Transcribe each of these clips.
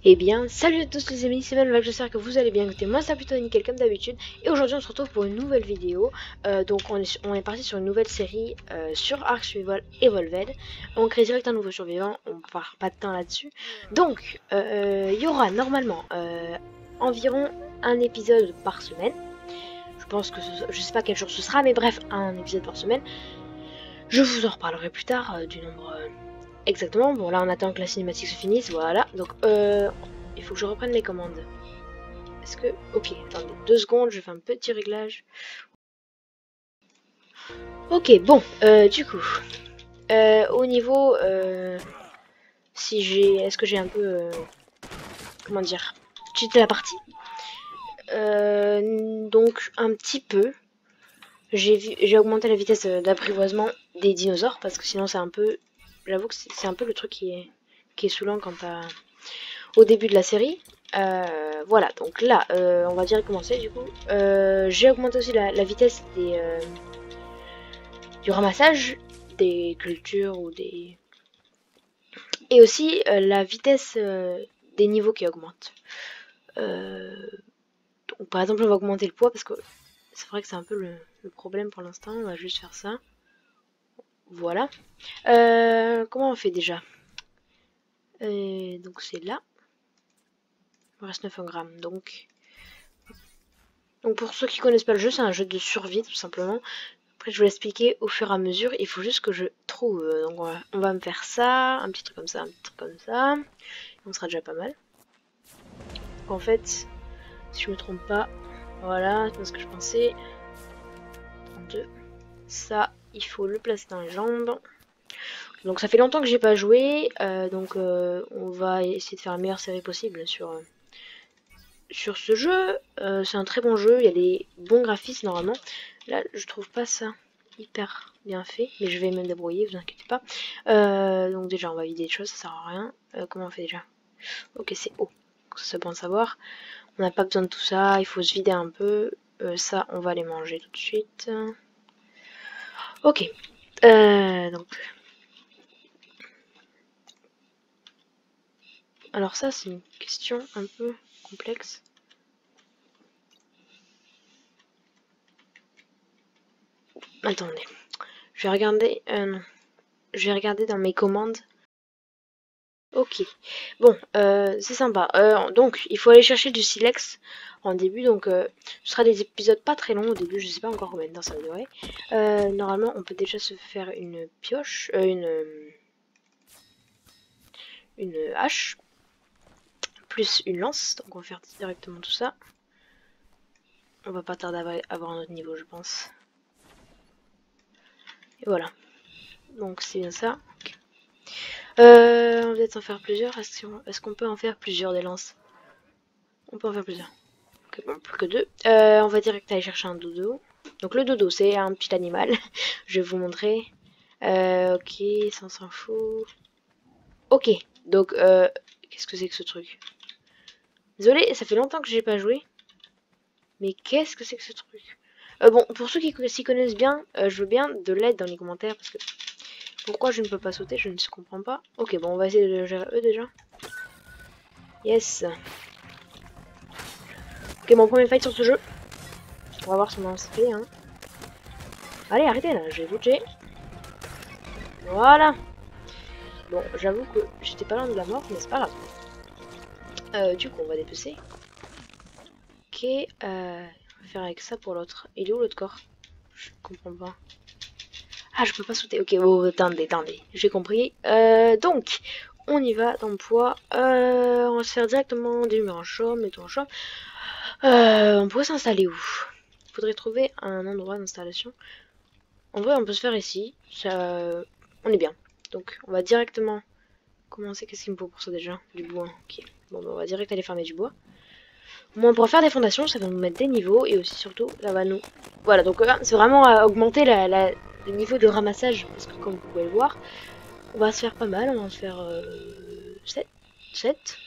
Eh bien, salut à tous les amis, c'est Manuel, j'espère que vous allez bien. Écoutez, moi ça plutôt nickel comme d'habitude. Et aujourd'hui on se retrouve pour une nouvelle vidéo. Donc on est parti sur une nouvelle série sur Ark Survival Evolved. On crée direct un nouveau survivant, on part pas de temps là-dessus. Donc, il y aura normalement environ un épisode par semaine. Je pense que je sais pas quel jour ce sera, mais bref, un épisode par semaine. Je vous en reparlerai plus tard du nombre... Exactement, bon là on attend que la cinématique se finisse, voilà. Donc il faut que je reprenne mes commandes. Est-ce que... Ok, attendez, 2 secondes, je fais un petit réglage. Ok, bon, du coup, au niveau... si j'ai... Est-ce que j'ai un peu... comment dire, cheaté la partie, donc un petit peu. J'ai augmenté la vitesse d'apprivoisement des dinosaures, parce que sinon c'est un peu... J'avoue que c'est un peu le truc qui est saoulant quand t'as... au début de la série. Voilà, donc là, on va direct commencer du coup. J'ai augmenté aussi la vitesse du ramassage des cultures ou des... Et aussi la vitesse des niveaux qui augmentent. Donc, par exemple, on va augmenter le poids parce que c'est vrai que c'est un peu le problème pour l'instant. On va juste faire ça. Voilà. Comment on fait déjà? Donc c'est là. Il me reste 9 grammes. Donc pour ceux qui connaissent pas le jeu, c'est un jeu de survie tout simplement. Après je vais l'expliquer au fur et à mesure. Il faut juste que je trouve. Donc on va me faire ça, un petit truc comme ça, un petit truc comme ça. On sera déjà pas mal. Donc en fait, si je me trompe pas, voilà, c'est ce que je pensais. 32. Ça, il faut le placer dans les jambes. Donc ça fait longtemps que j'ai pas joué, donc on va essayer de faire la meilleure série possible sur ce jeu. C'est un très bon jeu, il y a des bons graphismes normalement. Là je trouve pas ça hyper bien fait, mais je vais me débrouiller, vous inquiétez pas. Donc déjà on va vider les choses, ça sert à rien. Comment on fait déjà? Ok, c'est haut, c'est bon de savoir. On n'a pas besoin de tout ça, il faut se vider un peu. Ça on va les manger tout de suite. Ok, donc... Alors ça c'est une question un peu complexe. Attendez, je vais regarder. Non. Je vais regarder dans mes commandes. Ok. Bon, c'est sympa. Donc, il faut aller chercher du silex en début. Donc, ce sera des épisodes pas très longs au début. Je sais pas encore combien de temps ça va durer. Normalement, on peut déjà se faire une pioche, une hache, plus une lance. Donc, on va faire directement tout ça. On va pas tarder à avoir un autre niveau, je pense. Et voilà. Donc, c'est bien ça. Okay. On va peut-être en faire plusieurs. Est-ce qu'on peut en faire plusieurs des lances? On peut en faire plusieurs. Ok, bon, plus que 2. On va direct aller chercher un dodo. Donc le dodo, c'est un petit animal. Je vais vous montrer. Ok, ça on s'en fout. Ok, donc qu'est-ce que c'est que ce truc? Désolé, ça fait longtemps que j'ai pas joué. Mais qu'est-ce que c'est que ce truc? Bon, pour ceux qui s'y connaissent bien, je veux bien de l'aide dans les commentaires. Parce que pourquoi je ne peux pas sauter, je ne comprends pas. Ok, bon, on va essayer de gérer eux déjà. Yes. Ok, mon premier fight sur ce jeu. On va voir si on en fait, hein. Allez, arrêtez là, je vais vous tuer. Voilà. Bon, j'avoue que j'étais pas loin de la mort, mais c'est pas grave. Du coup, on va dépecer. Ok, on va faire avec ça pour l'autre. Il est où l'autre corps? Je comprends pas. Ah, je peux pas sauter. Ok, oh, attendez, j'ai compris. Donc, on y va dans le poids. On va se faire directement des murs en chambre, mettons en chambre. On pourrait s'installer où? Faudrait trouver un endroit d'installation. En vrai, on peut se faire ici. Ça, on est bien. Donc, on va directement commencer. Qu'est-ce qu'il me faut pour ça déjà? Du bois. Ok. Bon, bah, on va direct aller farmer du bois. Au moins, pour faire des fondations, ça va nous mettre des niveaux. Et aussi, surtout, ça va nous... Voilà, donc c'est vraiment augmenter le niveau de ramassage. Parce que, comme vous pouvez le voir, on va se faire pas mal. On va se faire 7.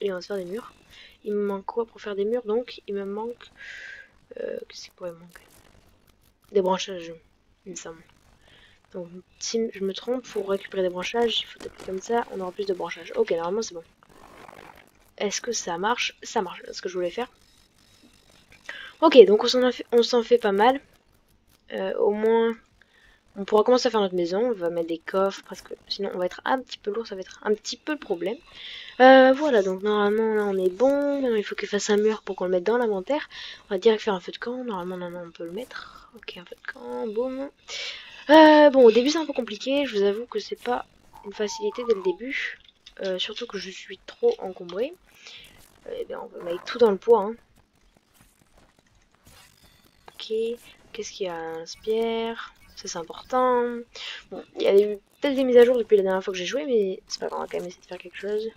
Et on va se faire des murs. Il me manque quoi pour faire des murs? Donc, il me manque... qu'est-ce qu'il pourrait me manquer? Des branchages, il me semble. Donc, si je me trompe, pour récupérer des branchages, il faut taper comme ça, on aura plus de branchages. Ok, normalement c'est bon. est-ce que ça marche? Ça marche, c'est ce que je voulais faire. Ok, donc on s'en fait pas mal. Au moins, on pourra commencer à faire notre maison. On va mettre des coffres parce que sinon on va être un petit peu lourd, ça va être un petit peu le problème. Voilà, donc normalement là on est bon. Maintenant il faut qu'il fasse un mur pour qu'on le mette dans l'inventaire. On va direct faire un feu de camp. Normalement non, on peut le mettre. Ok, un feu de camp, boum. Bon, au début c'est un peu compliqué. Je vous avoue que c'est pas une facilité dès le début. Surtout que je suis trop encombrée. Eh bien, on va mettre tout dans le poids. Hein. Ok, qu'est-ce qu'il y a? Un spire, ça c'est important. Bon, il y a eu peut-être des mises à jour depuis la dernière fois que j'ai joué, mais c'est pas grave, on va quand même essayer de faire quelque chose.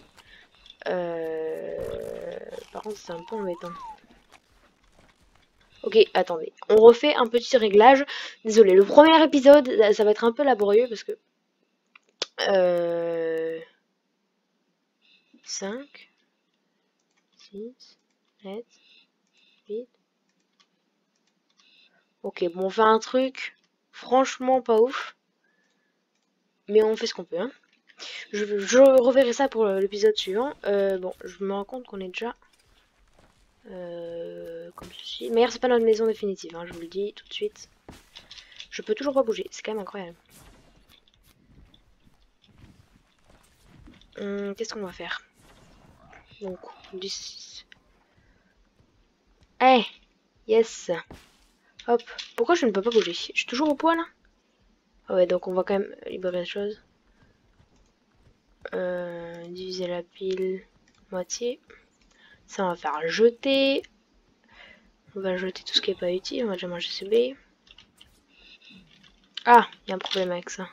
Par contre, c'est un peu embêtant. Ok, attendez, on refait un petit réglage. Désolé, le premier épisode, ça va être un peu laborieux parce que... 5, 6, 7, 8... Ok, bon, on fait un truc franchement pas ouf. Mais on fait ce qu'on peut, hein. Je reverrai ça pour l'épisode suivant. Bon, je me rends compte qu'on est déjà... comme ceci. Mais c'est pas notre maison définitive, hein, je vous le dis tout de suite. Je peux toujours pas bouger, c'est quand même incroyable. Qu'est-ce qu'on va faire? Donc, 10. Eh, yes. Hop. Pourquoi je ne peux pas bouger? Je suis toujours au poids là? Ah ouais, donc on va quand même libérer la chose. Diviser la pile moitié. Ça on va faire jeter. On va jeter tout ce qui est pas utile. On va déjà manger ce B. Ah, il y a un problème avec ça.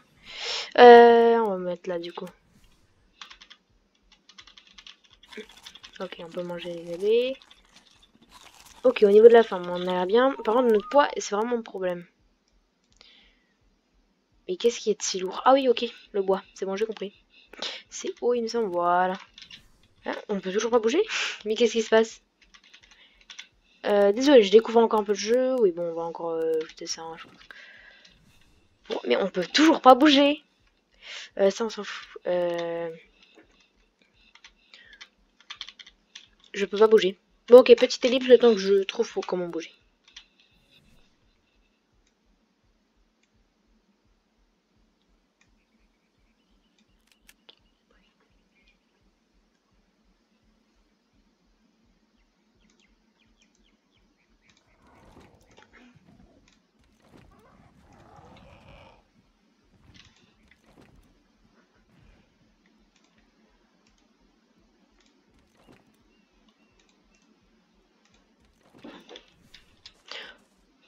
On va mettre là du coup. Ok, on peut manger les bébés. Ok, au niveau de la forme, on a l'air bien. Par contre, notre poids, c'est vraiment un problème. Mais qu'est-ce qui est si lourd? Ah oui, ok, le bois. C'est bon, j'ai compris. C'est haut, il me semble. Voilà. Hein, on peut toujours pas bouger? Mais qu'est-ce qui se passe? Désolé, je découvre encore un peu le jeu. Oui, bon, on va encore jeter ça, hein, je pense. Bon, mais on peut toujours pas bouger. Ça, on s'en fout. Je peux pas bouger. Bon, ok, petite ellipse, le temps que je trouve comment bouger.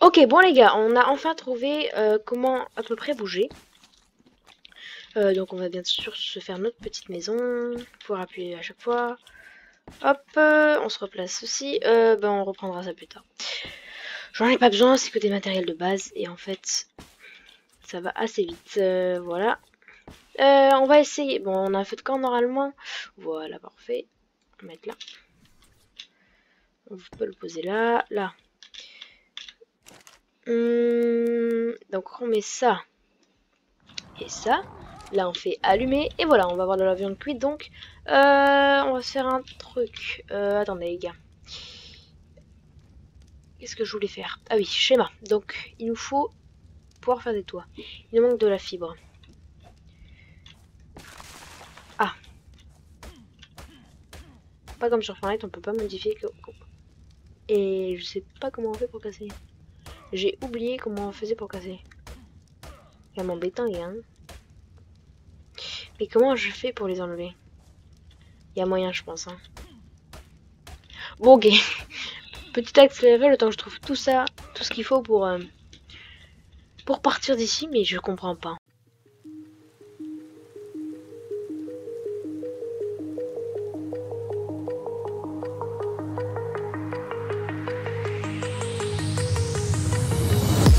Ok, bon les gars, on a enfin trouvé comment à peu près bouger. Donc on va bien sûr se faire notre petite maison, pouvoir appuyer à chaque fois. Hop, on se replace aussi. Ben on reprendra ça plus tard. J'en ai pas besoin, c'est que des matériels de base et en fait ça va assez vite. Voilà. On va essayer. Bon, on a un feu de camp normalement. Voilà, parfait. On va mettre là. On peut le poser là, là. Donc on met ça et ça. Là on fait allumer et voilà, on va avoir de la viande cuite donc. On va se faire un truc. Attendez les gars. Qu'est-ce que je voulais faire? Ah oui, schéma. Donc il nous faut pouvoir faire des toits. Il nous manque de la fibre. Ah. Pas comme sur Fortnite, on peut pas modifier. Et je sais pas comment on fait pour casser. J'ai oublié comment on faisait pour casser. Il y a m'embêtant, les gars. Mais comment je fais pour les enlever? Il y a moyen, je pense. Hein. Bon, ok. Petit accéléré, le temps que je trouve tout ça, tout ce qu'il faut pour partir d'ici, mais je comprends pas.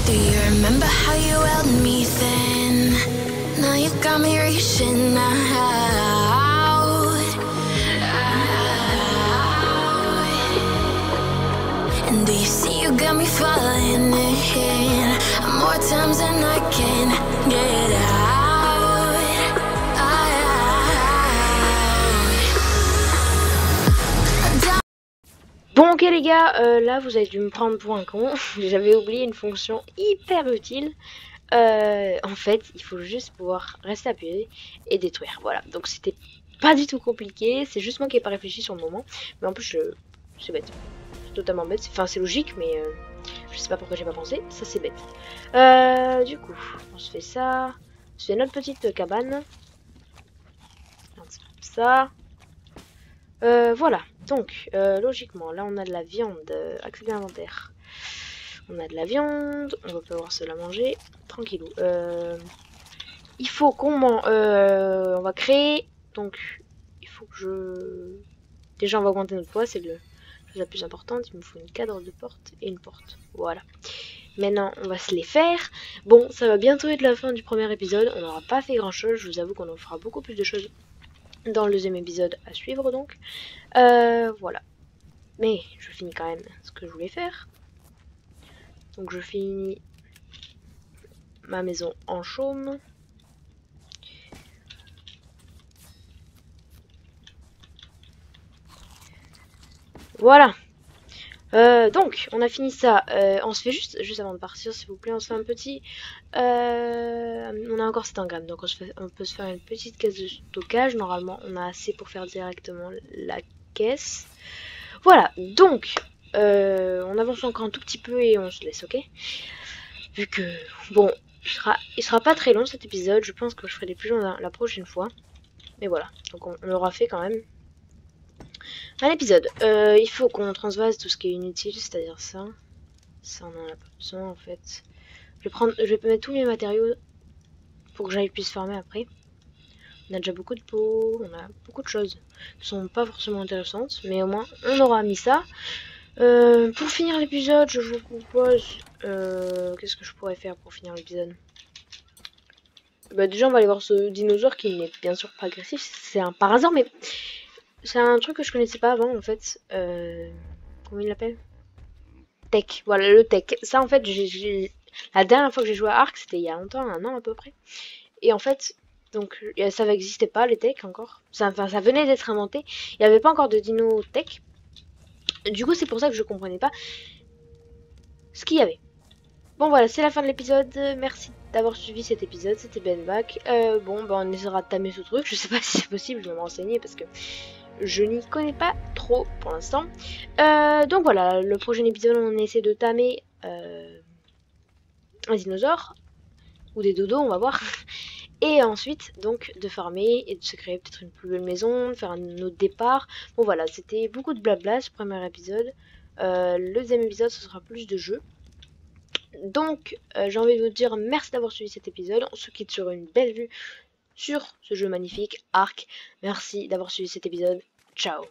Do you remember how you held me then? Now you got me reaching out. And do you see you got me falling in more times than I can get out. Bon ok les gars, là vous avez dû me prendre pour un con. J'avais oublié une fonction hyper utile. En fait, il faut juste pouvoir rester appuyé et détruire. Voilà, donc c'était pas du tout compliqué. C'est juste moi qui n'ai pas réfléchi sur le moment. Mais en plus, c'est bête. C'est totalement bête. Enfin, c'est logique, mais je sais pas pourquoi j'ai pas pensé. Ça, c'est bête. Du coup, on se fait ça. On se fait notre petite cabane. Ça. Voilà. Donc, logiquement, là, on a de la viande. Accéder à l'inventaire. On a de la viande. On va pouvoir se la manger. Tranquillou. Il faut qu'on on va créer. Donc, il faut que je... Déjà, on va augmenter notre poids. C'est le chose la plus importante. Il me faut une cadre de porte et une porte. Voilà. Maintenant, on va se les faire. Bon, ça va bientôt être la fin du premier épisode. On n'aura pas fait grand chose. Je vous avoue qu'on en fera beaucoup plus de choses dans le deuxième épisode à suivre. Donc, voilà. Mais je finis quand même ce que je voulais faire. Donc, je finis ma maison en chaume. Voilà. Donc, on a fini ça. On se fait juste avant de partir, s'il vous plaît, on se fait un petit... on a encore 7 grammes, donc on peut se faire une petite caisse de stockage. Normalement, on a assez pour faire directement la caisse. Voilà, donc, on avance encore un tout petit peu et on se laisse, ok? Vu que, bon, il sera pas très long cet épisode. Je pense que je ferai des plus longs la prochaine fois. Mais voilà, donc on l'aura fait quand même. Un épisode. Il faut qu'on transvase tout ce qui est inutile, c'est-à-dire ça. Ça, on en a pas besoin en fait. Je vais mettre tous mes matériaux pour que j'aille puisse farmer après. On a déjà beaucoup de peau, on a beaucoup de choses qui sont pas forcément intéressantes, mais au moins on aura mis ça. Pour finir l'épisode, je vous propose... Qu'est-ce que je pourrais faire pour finir l'épisode? Bah déjà on va aller voir ce dinosaure qui n'est bien sûr pas agressif, c'est un par hasard, mais c'est un truc que je connaissais pas avant en fait. Comment il l'appelle? Tech, voilà le tech. Ça en fait, la dernière fois que j'ai joué à Ark, c'était il y a longtemps, 1 an à peu près. Et en fait, donc ça n'existait pas les techs encore. Ça venait d'être inventé. Il n'y avait pas encore de dino tech. Du coup, c'est pour ça que je comprenais pas ce qu'il y avait. Bon voilà, c'est la fin de l'épisode. Merci d'avoir suivi cet épisode. C'était Benback. Bon, bah on essaiera de tamer ce truc. Je sais pas si c'est possible, je vais me renseigner parce que je n'y connais pas trop pour l'instant. Donc voilà, le prochain épisode, on essaie de tamer un dinosaure. Ou des dodos, on va voir. Et ensuite, donc, de farmer et de se créer peut-être une plus belle maison, de faire un autre départ. Bon voilà, c'était beaucoup de blabla ce premier épisode. Le deuxième épisode, ce sera plus de jeux. Donc, j'ai envie de vous dire merci d'avoir suivi cet épisode. On se quitte sur une belle vue sur ce jeu magnifique, Ark. Merci d'avoir suivi cet épisode. Ciao.